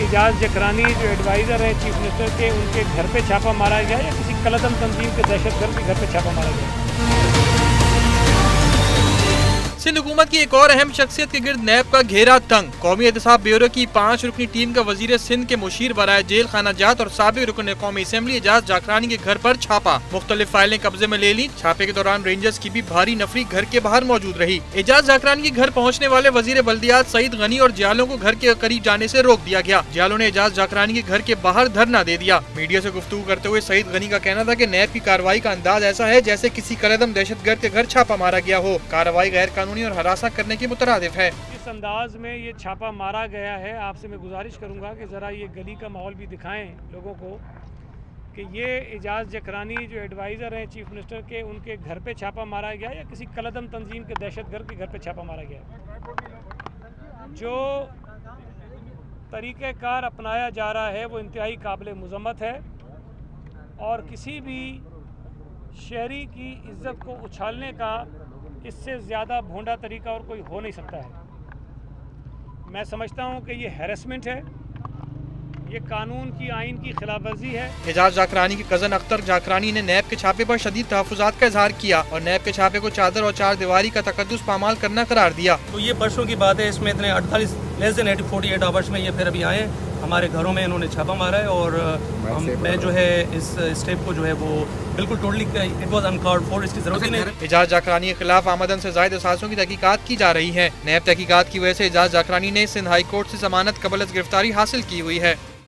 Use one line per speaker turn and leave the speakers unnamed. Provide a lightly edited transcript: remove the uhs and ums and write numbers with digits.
एजाज जकरानी जो एडवाइज़र हैं chief minister के, उनके घर पे छापा मारा गया या किसी कलअदम तंजीम के दहशतगर्द के घर पे छापा मारा गया?
सिंध हुकूमत की एक और अहम शख्सियत के गिर्द नैब का घेरा तंग। कौमी एहतसाब ब्यूरो की 5 रुकनी टीम का वजीर सिंध के मुशीर बराए जेल खाना जात और साबिक रुकन कौमी असम्बली एजाज जाकरानी के घर पर छापा। मुख्तलिफ फाइलें कब्जे में ले ली। छापे के दौरान रेंजर्स की भी भारी नफरी घर के बाहर मौजूद रही। एजाज जाकरानी के घर पहुँचने वाले वजीर बल्दियात सईद गनी और जियालों को घर के करीब जाने से रोक दिया गया। जियालों ने एजाज जाकरानी के घर के बाहर धरना दे दिया। मीडिया से गुफ्तगू करते हुए सईद गनी का कहना था कि नैब की कार्रवाई का अंदाज ऐसा है जैसे किसी कलअदम दहशतगर्द के घर छापा मारा गया हो। कार्रवाई गैर कानूनी और हरासा करने के मुतरादिफ है।
इस अंदाज में ये छापा मारा गया है। आपसे मैं गुजारिश करूंगा कि ज़रा ये गली का माहौल भी दिखाएं लोगों को कि ये एजाज जकरानी जो एडवाइज़र हैं चीफ मिनिस्टर के, उनके घर पे छापा मारा गया या किसी कलअदम तंजीम के दहशतगर्द के घर पे छापा मारा गया। जो तरीक़ेकार अपनाया जा रहा है वो इंतहाई काबिल मज़म्मत है और किसी भी शहरी की इज़्ज़त को उछालने का इससे ज़्यादा भोंडा तरीका और कोई हो नहीं सकता है। मैं समझता हूँ कि ये हैरेसमेंट है, ये कानून की आइन की खिलाफ वर्जी है।
एजाज जाकरानी के कज़न अख्तर जाकरानी ने नैब के छापे पर शदीद तहफ़्फ़ुज़ात का इजहार किया और नैब के छापे को चादर और चार दीवारी का तकद्दुस पामाल करना करार दिया।
तो ये बरसों की बात है। इसमें इतने 48 आवर्स में ये फिर अभी आए हमारे घरों में, इन्होंने छापा मारा है और मैं जो है इस स्टेप को जो है वो बिल्कुल totally it was uncalled for, इसकी जरूरत ही नहीं।
एजाज जाकरानी के खिलाफ आमदन से जायद असासों की तहकीकात की जा रही है। नैब तहकीकात की वजह से एजाज जाकरानी ने सिंध हाई कोर्ट से जमानत कबल अज़ गिरफ्तारी हासिल की हुई है।